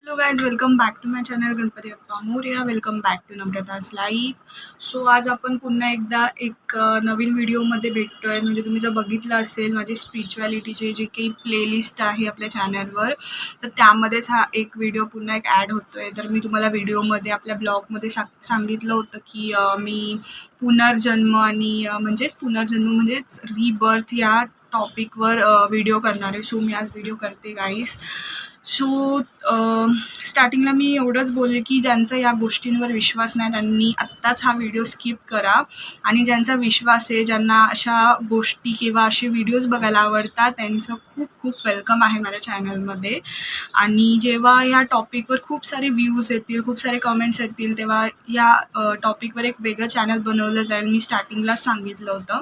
Hello guys, welcome back to my channel Ganpati अप्पा मोरया. Welcome back to Namrata's live. So आज आपण पुन्हा एकदा एक नवीन व्हिडिओमध्ये भेटतोय. म्हणजे तुम्ही जर बघितलं असेल माझे स्पिरिच्युअलिटीचे जे काही प्लेलिस्ट आहे आपल्या चॅनलवर, तर त्यामध्येच हा एक व्हिडिओ पुन्हा एक ॲड होतोय. तर मी तुम्हाला व्हिडिओमध्ये आपल्या ब्लॉगमध्ये सांगितलं होतं की मी पुनर्जन्म आणि पुनर्जन्म म्हणजेच रिबर्थ या टॉपिकवर व्हिडिओ करणार आहे. सो मी आज व्हिडिओ करते गाईस. सो स्टार्टिंगला मी एवढंच बोलले की ज्यांचा या गोष्टींवर विश्वास नाही त्यांनी आत्ताच हा व्हिडिओ स्किप करा, आणि ज्यांचा विश्वास आहे, ज्यांना अशा गोष्टी किंवा असे व्हिडिओज बघायला आवडतात, त्यांचं खूप खूप वेलकम आहे माझ्या चॅनलमध्ये. आणि जेव्हा या टॉपिकवर खूप सारे व्ह्यूज येतील, खूप सारे कमेंट्स येतील, तेव्हा या टॉपिकवर एक वेगळं चॅनल बनवलं जाईल. मी स्टार्टिंगलाच सांगितलं होतं.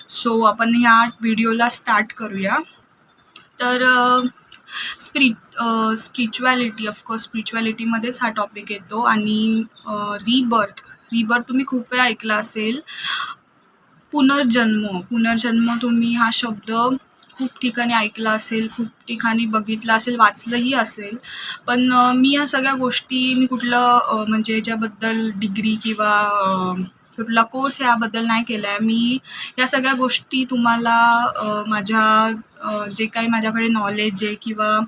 सो आपण ह्या व्हिडिओला स्टार्ट करूया. तर स्पिरिच्युअलिटी, ऑफकोर्स स्पिरिच्युअलिटीमध्येच हा टॉपिक येतो. आणि रिबर्थ तुम्ही खूप वेळा ऐकला असेल. पुनर्जन्म तुम्ही हा शब्द खूप ठिकाणी ऐकला असेल, खूप ठिकाणी बघितला असेल, वाचलंही असेल. पण मी या सगळ्या गोष्टी कुठलं म्हणजे याच्याबद्दल डिग्री किंवा कुठला कोर्स याबद्दल नाही केला आहे. मी या सगळ्या गोष्टी तुम्हाला माझ्या जे काही माझ्याकडे नॉलेज आहे किंवा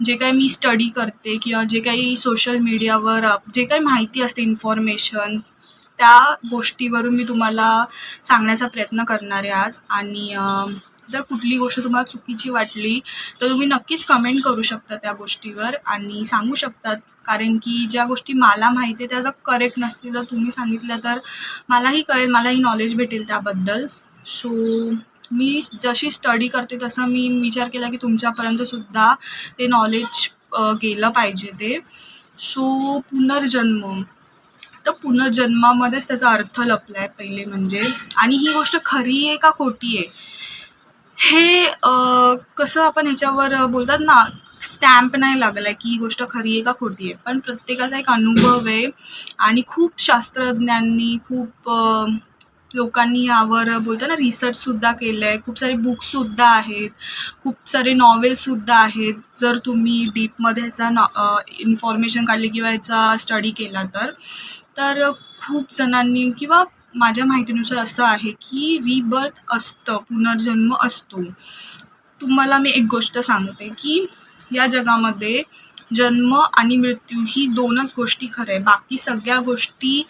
जे काही मी स्टडी करते किंवा जे काही सोशल मीडियावर जे काही माहिती असते, इन्फॉर्मेशन, त्या गोष्टीवरून मी तुम्हाला सांगण्याचा प्रयत्न करणार आहे आज. आणि जर कुठली गोष्ट तुम्हाला चुकीची वाटली तर तुम्ही नक्कीच कमेंट करू शकता त्या गोष्टीवर आणि सांगू शकतात. कारण की ज्या गोष्टी मला माहिती आहे त्या जर करेक्ट नसतील तर तुम्ही सांगितलं तर मलाही कळेल, मलाही नॉलेज भेटेल त्याबद्दल. सो मी जशी स्टडी करते तसं मी विचार केला की तुमच्यापर्यंतसुद्धा ते नॉलेज गेलं पाहिजे ते. सो तर पुनर्जन्मामध्येच त्याचा अर्थ लपला आहे पहिले म्हणजे. आणि ही गोष्ट खरी आहे का खोटी आहे हे कसं आपण ह्याच्यावर बोलतात ना, स्टॅम्प नाही लागलाय की ही गोष्ट खरी आहे का खोटी आहे. पण प्रत्येकाचा एक अनुभव आहे आणि खूप शास्त्रज्ञांनी, खूप लोकांनी यावर बोलतात ना रिसर्चसुद्धा केलं आहे. खूप सारे बुक्ससुद्धा आहेत, खूप सारे नॉवेल्ससुद्धा आहेत. जर तुम्ही डीपमध्ये ह्याचा इन्फॉर्मेशन काढली किंवा ह्याचा स्टडी केला तर खूप जणांनी किंवा माझ्या माहितीनुसार असं आहे की रिबर्थ असतं, पुनर्जन्म असतो. तुम्हाला मी एक गोष्ट सांगते की या जगामध्ये जन्म आणि मृत्यू ही दोनच गोष्टी खरं आहे. बाकी सगळ्या गोष्टी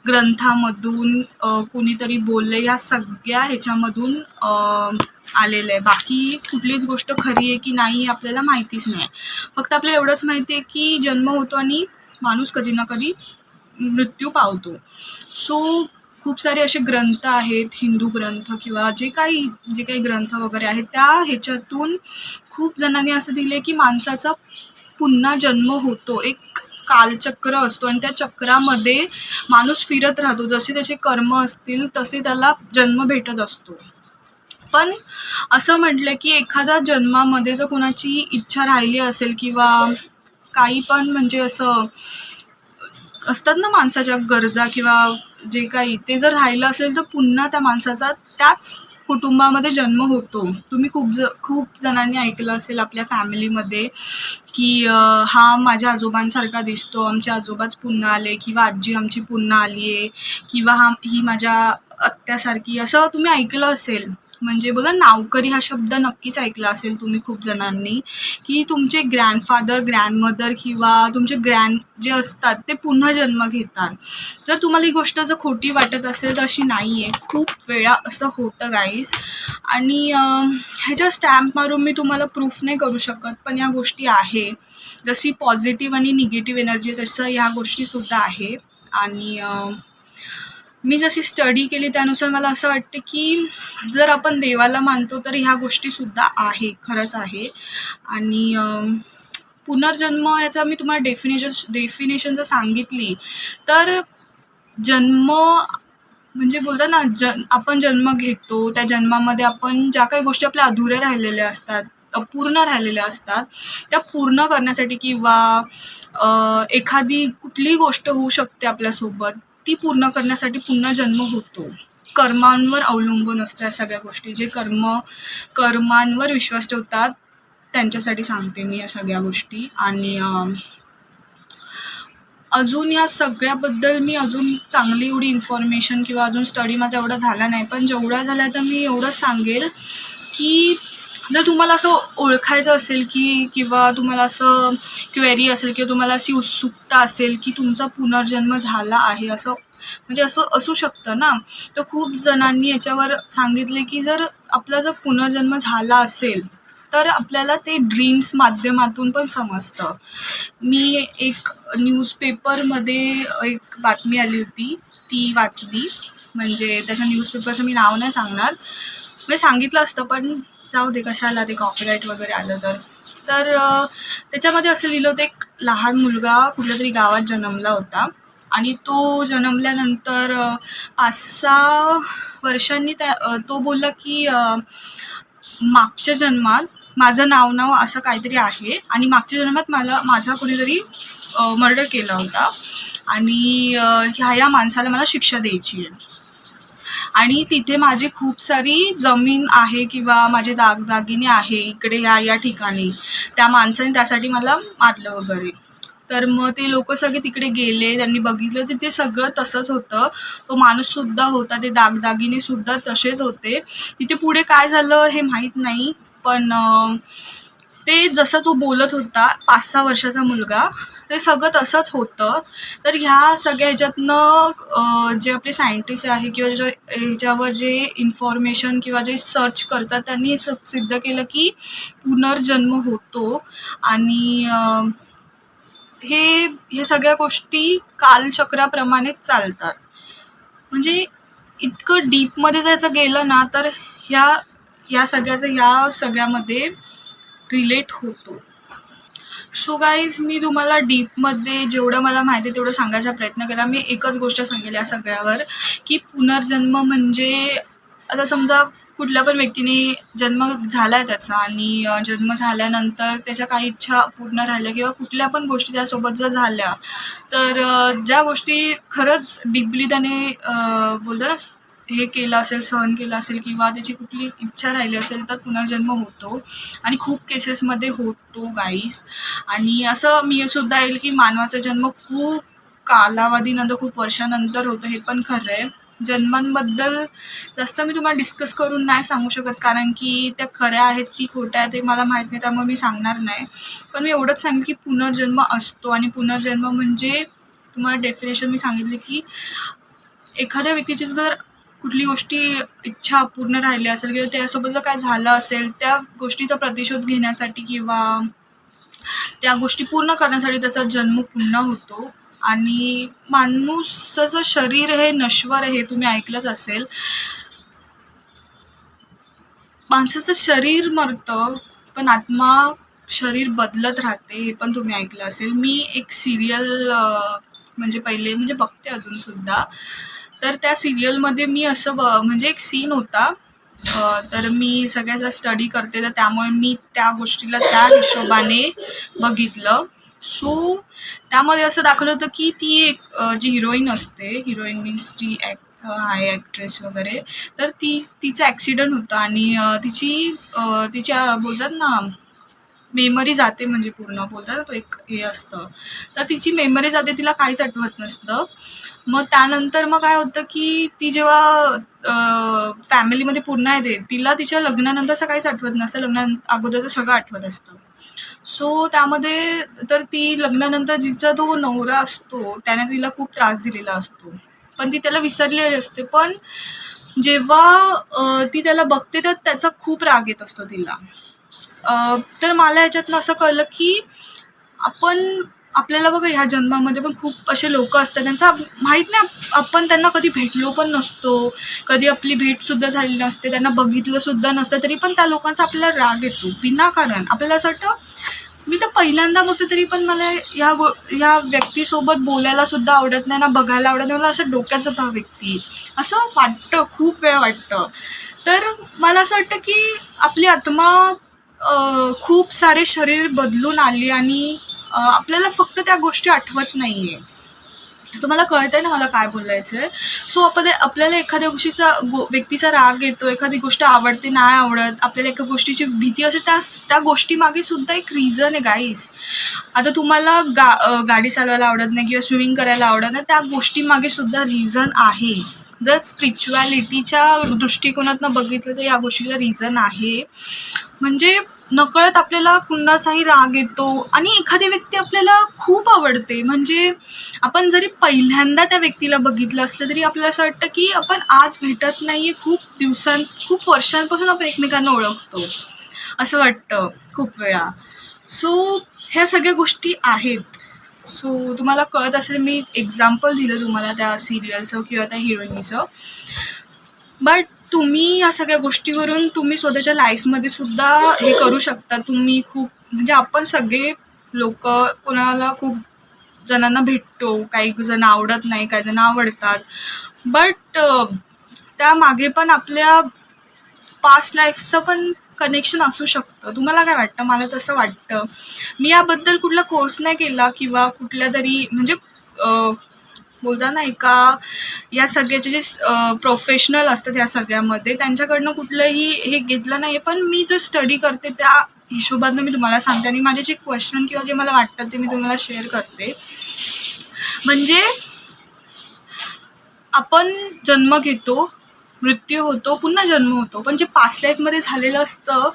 ग्रंथामधून कोणीतरी बोलले, या सगळ्या ह्याच्यामधून आलेलं आहे. बाकी कुठलीच गोष्ट खरी आहे की नाही आपल्याला माहितीच नाही. फक्त आपल्याला एवढंच माहिती आहे की जन्म होतो आणि माणूस कधी ना कधी मृत्यू पावतो. सो खूप सारे असे ग्रंथ आहेत, हिंदू ग्रंथ किंवा जे काही ग्रंथ वगैरे आहेत, त्या ह्याच्यातून खूप जणांनी असं दिले की माणसाचा पुन्हा जन्म होतो. एक कालचक्र असतो आणि त्या चक्रामध्ये माणूस फिरत राहतो. जसे त्याचे कर्म असतील तसे त्याला जन्म भेटत असतो. पण असं म्हटलं की एखाद्या जन्मामध्ये जर कोणाची इच्छा राहिली असेल किंवा काही पण म्हणजे असं असतात ना माणसाच्या गरजा किंवा जे काही, ते जर राहिलं असेल तर पुन्हा त्या माणसाचा त्याच कुटुंबामध्ये जन्म होतो. तुम्ही खूप जणांनी ऐकलं असेल आपल्या फॅमिलीमध्ये की हा माझ्या आजोबांसारखा दिसतो, आमचे आजोबाच पुन्हा आले, किंवा आजी आमची पुन्हा आली आहे, किंवा ही माझ्या आत्यासारखी, असं तुम्ही ऐकलं असेल. म्हणजे बोला, नावकरी हा शब्द नक्कीच ऐकला असेल तुम्ही खूप जणांनी, की तुमचे ग्रँडफादर, ग्रँडमदर किंवा तुमचे ग्रँड जे असतात ते पुन्हा जन्म घेतात. जर तुम्हाला ही गोष्ट जर खोटी वाटत असेल तर अशी नाही आहे. खूप वेळा असं होतं गाईज. आणि ह्याच्या स्टॅम्प मारून मी तुम्हाला प्रूफ नाही करू शकत, पण या गोष्टी आहे. जशी पॉझिटिव्ह आणि निगेटिव्ह एनर्जी तसं ह्या गोष्टीसुद्धा आहे. आणि मी जशी स्टडी केली त्यानुसार मला असं वाटतं की जर आपण देवाला मानतो तर ह्या गोष्टीसुद्धा आहे, खरंच आहे. आणि पुनर्जन्म याचा मी तुम्हाला डेफिनेशन जर सांगितली तर जन्म म्हणजे बोलतात ना, आपण जन्म घेतो, त्या जन्मामध्ये आपण ज्या काही गोष्टी आपल्या अधुऱ्या राहिलेल्या असतात, अपूर्ण राहिलेल्या असतात, त्या पूर्ण करण्यासाठी किंवा एखादी कुठलीही गोष्ट होऊ शकते आपल्यासोबत, ती पूर्ण करण्यासाठी पुन्हा जन्म होतो. कर्मांवर अवलंबून असतं या सगळ्या गोष्टी. जे कर्मांवर विश्वास ठेवतात त्यांच्यासाठी सांगते मी या सगळ्या गोष्टी. आणि अजून या सगळ्याबद्दल मी अजून चांगली एवढी इन्फॉर्मेशन किंवा अजून स्टडी माझा एवढा झाला नाही, पण जेवढा झाला तर मी एवढंच सांगेल की जर तुम्हाला असं ओळखायचं असेल की किंवा तुम्हाला असं क्वेरी असेल किंवा तुम्हाला अशी उत्सुकता असेल की तुमचा पुनर्जन्म झाला आहे, असं म्हणजे असं असू शकतं ना. तर खूप जणांनी याच्यावर सांगितले की जर आपला जर पुनर्जन्म झाला असेल तर आपल्याला ते ड्रीम्स माध्यमातून पण समजतं. मी एक न्यूजपेपरमध्ये एक बातमी आली होती, ती वाचली. म्हणजे त्याच्या न्यूजपेपरचं मी नाव नाही सांगणार, म्हणजे सांगितलं असतं पण जाऊ दे, कशाला ते कॉपीराईट वगैरे आलं तर. तर त्याच्यामध्ये असं लिहिलं होतं, एक लहान मुलगा कुठल्या तरी गावात जन्मला होता आणि तो जन्मल्यानंतर 5-6 वर्षांनी तो बोलला की मागच्या जन्मात माझं नाव असं काहीतरी आहे आणि मागच्या जन्मात माझा कोणीतरी मर्डर केला होता आणि ह्या माणसाला मला शिक्षा द्यायची आहे आणि तिथे माझी खूप सारी जमीन आहे किंवा माझे दागदागिने आहे इकडे या ठिकाणी. त्या माणसाने त्यासाठी मला मारलं वगैरे. तर मग ते लोक सगळे तिकडे गेले, त्यांनी बघितलं तिथे सगळं तसंच होतं. तो माणूससुद्धा होता, ते दागदागिनेसुद्धा तसेच होते. तिथे पुढे काय झालं हे माहीत नाही, पण ते जसं तो बोलत होता 5-6 वर्षाचा मुलगा, ते सगळं तसंच होतं. तर ह्या सगळ्या ह्याच्यातनं जे आपले सायंटिस्ट आहे किंवा ह्याच्यावर जे इन्फॉर्मेशन किंवा जे सर्च करतात त्यांनी हे सिद्ध केलं की पुनर्जन्म होतो आणि हे सगळ्या गोष्टी कालचक्राप्रमाणेच चालतात. म्हणजे इतकं डीपमध्ये जायचं गेलं ना तर ह्या सगळ्यामध्ये रिलेट होतो. सो गाईज, मी तुम्हाला डीपमध्ये जेवढं मला माहिती आहे तेवढं सांगायचा प्रयत्न केला. मी एकच गोष्ट सांगेल या सगळ्यावर की पुनर्जन्म म्हणजे आता समजा कुठल्या पण व्यक्तीने जन्म झाला आहे त्याचा आणि जन्म झाल्यानंतर त्याच्या काही इच्छा पूर्ण राहिल्या किंवा कुठल्या पण गोष्टी त्यासोबत जर झाल्या तर ज्या गोष्टी खरंच डीपली त्याने बोलतो ना हे केलं असेल, सहन केलं असेल किंवा त्याची कुठली इच्छा राहिली असेल तर पुनर्जन्म होतो आणि खूप केसेसमध्ये होतो गाईज. आणि असं मी सुद्धा येईल की मानवाचा जन्म खूप कालावधीनंतर, खूप वर्षानंतर होतो, हे पण खरं आहे. जन्मांबद्दल जास्त मी तुम्हाला डिस्कस करून नाही सांगू शकत कारण की त्या खऱ्या आहेत की खोट्या आहेत ते मला माहीत नाही, त्यामुळे मी सांगणार नाही. पण मी एवढंच सांगेन की पुनर्जन्म असतो आणि पुनर्जन्म म्हणजे तुम्हाला डेफिनेशन मी सांगितली की एखाद्या व्यक्तीची जर कुठली गोष्टी इच्छा अपूर्ण राहिली असेल किंवा त्यासोबत जर काय झालं असेल त्या गोष्टीचा प्रतिशोध घेण्यासाठी किंवा त्या गोष्टी पूर्ण करण्यासाठी त्याचा जन्म पुन्हा होतो. आणि माणूसाचं शरीर हे नश्वर आहे, हे तुम्ही ऐकलंच असेल. माणसाचं शरीर मरतं पण आत्मा शरीर बदलत राहते, हे पण तुम्ही ऐकलं असेल. मी एक सिरियल म्हणजे पहिले म्हणजे बघते अजूनसुद्धा, तर त्या सिरियलमध्ये मी असं म्हणजे एक सीन होता, तर मी सगळ्याचा स्टडी करते तर त्यामुळे मी त्या गोष्टीला त्या हिशोबाने बघितलं. सो त्यामध्ये असं दाखवलं होतं की ती एक जी हिरोईन असते, हिरोईन मीन्स जी आहे ॲक्ट्रेस वगैरे, तर तिचा ॲक्सिडेंट होता आणि तिच्या बोलतात ना मेमरी जाते, म्हणजे पूर्ण बोलतात ना तो एक हे असतं, तर तिची मेमरी जाते, तिला काहीच आठवत नसतं. मग त्यानंतर मग काय होतं की ती जेव्हा फॅमिलीमध्ये पुन्हा येते तिला तिच्या लग्नानंतरचं काहीच आठवत नसतं, लग्ना अगोदरचं सगळं आठवत असतं. सो त्यामध्ये तर ती लग्नानंतर जिचा तो नवरा असतो त्याने तिला खूप त्रास दिलेला असतो पण ती त्याला विसरलेली असते. पण जेव्हा ती त्याला बघते तर त्याचा खूप राग येत असतो तिला. तर मला याच्यातनं असं कळलं की आपल्याला बघा ह्या जन्मामध्ये पण खूप असे लोक असतात त्यांचा माहीत नाही, आपण त्यांना कधी भेटलो पण नसतो, कधी आपली भेटसुद्धा झाली नसते, त्यांना बघितलं सुद्धा नसतं, तरी पण त्या लोकांचा आपल्याला राग येतो विनाकारण. आपल्याला असं वाटतं मी तर पहिल्यांदा बघते तरी पण मला ह्या व्यक्तीसोबत बोलायला सुद्धा आवडत नाही ना बघायला आवडत नाही, मला असं डोक्यात जातं हा व्यक्ती, असं वाटतं, खूप वेळा वाटतं. तर मला असं वाटतं की आपली आत्मा खूप सारे शरीर बदलून आली आणि आपल्याला फक्त त्या गोष्टी आठवत नाही आहे. तुम्हाला कळतंय ना मला काय बोलायचं आहे. सो आपल्याला एखाद्या व्यक्तीचा राग येतो, एखादी गोष्ट आवडते, नाही आवडत, आपल्याला एका गोष्टीची भीती असते, त्या गोष्टीमागे सुद्धा एक रिझन आहे गाईस. आता तुम्हाला गाडी चालवायला आवडत नाही किंवा स्विमिंग करायला आवडत नाही, त्या गोष्टीमागे सुद्धा रिझन आहे. जर स्पिरिच्युअलिटीच्या दृष्टिकोनातनं बघितलं तर या गोष्टीला रिझन आहे. म्हणजे नकळत आपल्याला कुणाचाही राग येतो आणि एखादी व्यक्ती आपल्याला खूप आवडते. म्हणजे आपण जरी पहिल्यांदा त्या व्यक्तीला बघितलं असलं तरी आपल्याला असं वाटतं की आपण आज भेटत नाही आहे, खूप वर्षांपासून आपण एकमेकांना ओळखतो असं वाटतं खूप वेळा. सो ह्या सगळ्या गोष्टी आहेत. सो तुम्हाला कळत असेल, मी एक्झाम्पल दिलं तुम्हाला त्या सिरियलचं किंवा त्या हिरोईनचं. बट तुम्ही या सगळ्या गोष्टीवरून तुम्ही स्वतःच्या लाईफमध्ये सुद्धा हे करू शकता. तुम्ही म्हणजे आपण सगळे लोक कोणाला खूप जणांना भेटतो, काही जण आवडत नाही, काही जण आवडतात. बट त्यामागे पण आपल्या पास्ट लाईफचं पण कनेक्शन असू शकतं. तुम्हाला काय वाटतं? मला तसं वाटतं. मी याबद्दल कुठला कोर्स नाही केला किंवा कुठल्या तरी म्हणजे बोलता ना या सगळ्याचे जे प्रोफेशनल असतात या सगळ्यामध्ये त्यांच्याकडनं कुठलंही हे घेतलं नाही. पण मी जो स्टडी करते त्या हिशोबातनं मी तुम्हाला सांगते आणि माझे जे क्वेश्चन किंवा जे मला वाटतं ते मी तुम्हाला शेअर करते. म्हणजे आपण जन्म घेतो, मृत्यू होतो, पुन्हा जन्म होतो, पण जे पास्ट लाईफमध्ये झालेलं असतं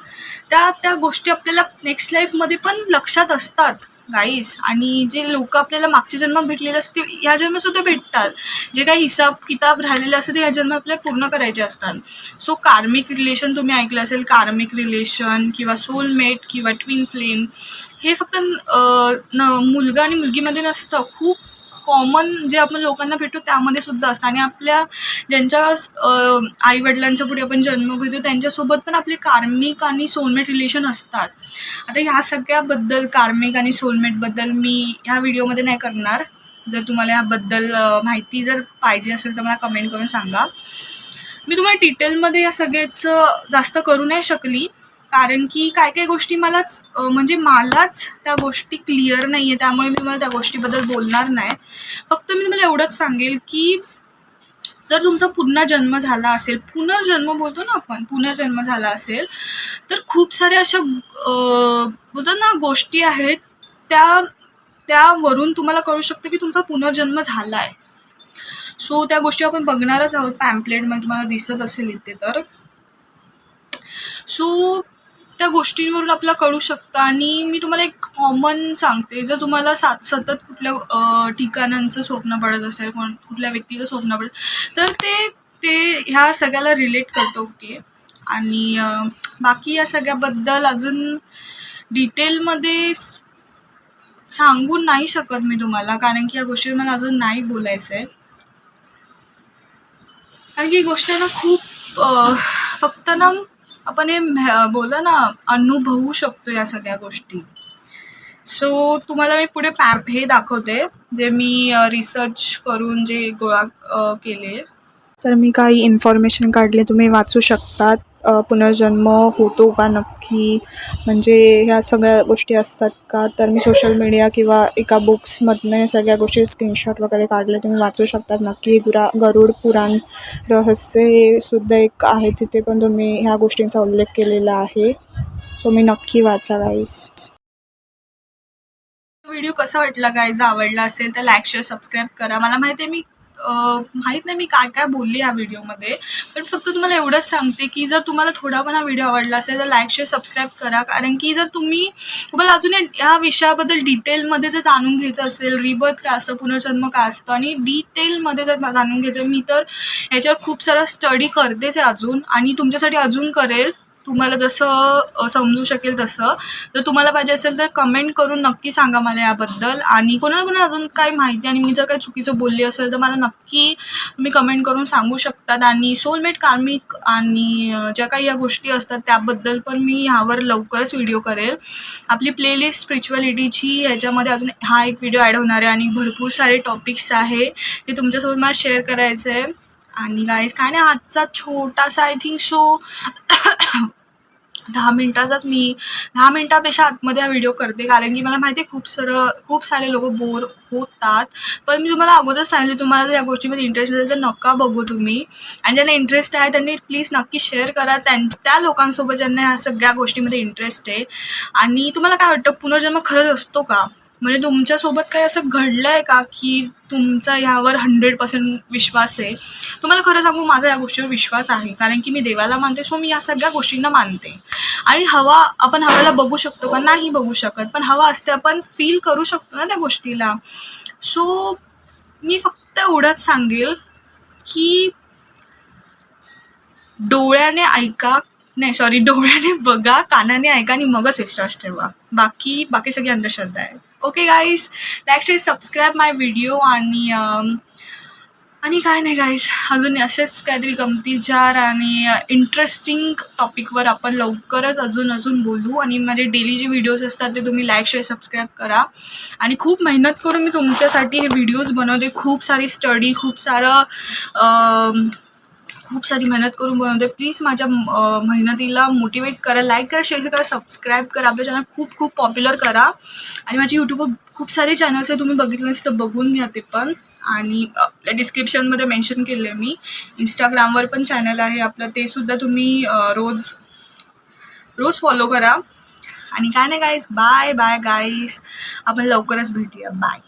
त्या गोष्टी आपल्याला नेक्स्ट लाईफमध्ये पण लक्षात असतात गाईस. आणि जे लोक आपल्याला मागच्या जन्मात भेटलेले असते ह्या जन्मसुद्धा भेटतात. जे काही हिसाब किताब राहिलेले असते ते ह्या जन्म आपल्याला पूर्ण करायचे असतात. सो कार्मिक रिलेशन तुम्ही ऐकलं असेल, कार्मिक रिलेशन किंवा सोलमेट किंवा ट्विन फ्लेम, हे फक्त मुलगा आणि मुलगीमध्ये नसतं. खूप कॉमन जे आपण लोकांना भेटतो त्यामध्ये सुद्धा असतं. आणि आपल्या ज्यांच्या आईवडिलांच्या पुढे आपण जन्म घेतो त्यांच्यासोबत पण आपले कार्मिक आणि सोलमेट रिलेशन असतात. आता ह्या सगळ्याबद्दल, कार्मिक आणि सोलमेटबद्दल मी ह्या व्हिडिओमध्ये नाही करणार. जर तुम्हाला ह्याबद्दल माहिती जर पाहिजे असेल तर मला कमेंट करून सांगा. मी तुम्हाला डिटेलमध्ये या सगळ्याचं जास्त करू नाही शकली, कारण की काय काय गोष्टी मलाच त्या गोष्टी क्लिअर नाही आहे, त्यामुळे मी तुम्हाला त्या गोष्टीबद्दल बोलणार नाही. फक्त मी तुम्हाला एवढंच सांगेल की जर तुमचा पुनर्जन्म झाला असेल, पुनर्जन्म बोलतो ना आपण, पुनर्जन्म झाला असेल तर खूप साऱ्या अशा बोलतात ना गोष्टी आहेत त्यावरून तुम्हाला कळू शकतं की तुमचा पुनर्जन्म झाला आहे. सो त्या गोष्टी आपण बघणारच आहोत. पॅम्पलेटमध्ये तुम्हाला दिसत असेल इथे तर. सो त्या गोष्टींवरून आपल्याला कळू शकतं. आणि मी तुम्हाला एक कॉमन सांगते, जर तुम्हाला सतत कुठल्या ठिकाणांचं स्वप्न पडत असेल, कुठल्या व्यक्तीचं स्वप्न पडत तर ते ह्या सगळ्याला रिलेट करतो. ओके. आणि बाकी या सगळ्याबद्दल अजून डिटेलमध्ये सांगू नाही शकत मी तुम्हाला, कारण की या गोष्टीवर मला अजून नाही बोलायचं आहे. कारण की ही गोष्ट ना खूप फक्त ना आपण हे बोला ना अनुभवू शकतो या सगळ्या गोष्टी. सो तुम्हाला मी पुढे हे दाखवते जे मी रिसर्च करून जे गोळा केले. तर मी काही इन्फॉर्मेशन काढले, तुम्ही वाचू शकतात. पुनर्जन्म होतो का नक्की, म्हणजे ह्या सगळ्या गोष्टी असतात का. तर मी सोशल मीडिया किंवा एका बुक्समधनं या सगळ्या गोष्टी स्क्रीनशॉट वगैरे काढले, तुम्ही वाचू शकतात नक्की. गरुड पुराण रहस्य हे सुद्धा एक आहे, तिथे पण तुम्ही ह्या गोष्टींचा उल्लेख केलेला आहे. सो मी नक्की वाचा गाईस. व्हिडिओ कसा वाटला गाईज? आवडला असेल तर लाईक, शेअर, सबस्क्राईब करा. मला माहिती आहे माहीत नाही मी काय काय बोलली या व्हिडिओमध्ये, पण फक्त तुम्हाला एवढंच सांगते की जर तुम्हाला थोडा पण हा व्हिडिओ आवडला असेल तर लाईक, शेअर, सबस्क्राईब करा. कारण की जर तुम्हाला अजून या विषयाबद्दल डिटेलमध्ये जर जाणून घ्यायचं असेल, रिबर्थ काय असतं, पुनर्जन्म काय असतं आणि डिटेलमध्ये जर जाणून घ्यायचं, मी तर ह्याच्यावर खूप सारा स्टडी करतेच आहे अजून, आणि तुमच्यासाठी अजून करेल, तुम्हाला जसं समजू शकेल तसं. जर तुम्हाला पाहिजे असेल तर कमेंट करून नक्की सांगा मला याबद्दल. आणि कोणाला अजून काही माहिती आणि मी जर काही चुकीचं बोलली असेल तर मला नक्की तुम्ही कमेंट करून सांगू शकतात. आणि सोलमेट, कार्मिक आणि ज्या काही या गोष्टी असतात त्याबद्दल पण मी ह्यावर लवकरच व्हिडिओ करेल. आपली प्लेलिस्ट स्पिरिच्युअलिटीची ह्याच्यामध्ये अजून हा एक व्हिडिओ ॲड होणार आहे आणि भरपूर सारे टॉपिक्स आहे ते तुमच्यासोबत मला शेअर करायचं आहे. आणि गाईज काय नाही, आजचा छोटासा आय थिंक सो 10 मिनिटाचाच मी 10 मिनिटापेक्षा आतमध्ये हा व्हिडिओ करते, कारण की मला माहिती आहे खूप सारे लोक बोर होतात. पण मी तुम्हाला अगोदर सांगितले, तुम्हाला जर या गोष्टीमध्ये इंटरेस्ट असेल तर नका बघू तुम्ही. आणि ज्यांना इंटरेस्ट आहे त्यांनी प्लीज नक्की शेअर करा त्या लोकांसोबत ज्यांना ह्या सगळ्या गोष्टीमध्ये इंटरेस्ट आहे. आणि तुम्हाला काय वाटतं, पुनर्जन्म खरंच असतो का? म्हणजे तुमच्यासोबत काही असं घडलं आहे का की तुमचा ह्यावर 100% विश्वास आहे? तुम्हाला खरं सांगू, माझा या गोष्टीवर विश्वास आहे, कारण की मी देवाला मानते. सो मी या सगळ्या गोष्टींना मानते. आणि आपण हवाला बघू शकतो का? नाही बघू शकत, पण हवा असते, आपण फील करू शकतो ना त्या गोष्टीला. सो मी फक्त एवढंच सांगेल की डोळ्याने बघा, कानाने ऐका आणि मगच विश्वास ठेवा. बाकी सगळी अंधश्रद्धा आहे. Okay guys, like share subscribe my video. आणि काय नाही गाईज, अजून असेच काहीतरी गमतीदार आणि इंटरेस्टिंग टॉपिकवर आपण लवकरच अजून बोलू. आणि माझे डेली जे व्हिडिओज असतात ते तुम्ही लाईक शेअर सबस्क्राईब करा. आणि खूप मेहनत करून मी तुमच्यासाठी हे व्हिडिओज बनवते. खूप सारी स्टडी, खूप सारी मेहनत करून बनवते. प्लीज माझ्या मेहनतीला मोटिवेट करा, लाईक करा, शेअर करा, सबस्क्राईब करा. आपलं चॅनल खूप पॉप्युलर करा. आणि माझी यूट्यूबवर खूप सारे चॅनल्स आहे, तुम्ही बघितलं नसेल तर बघून घ्या ते पण. आणि आपल्या डिस्क्रिप्शनमध्ये मेन्शन केलं आहे मी. इंस्टाग्रामवर पण चॅनल आहे आपलं, ते सुद्धा तुम्ही रोज फॉलो करा. आणि काय नाही गाईज, बाय गाईज, आपण लवकरच भेटूया. बाय.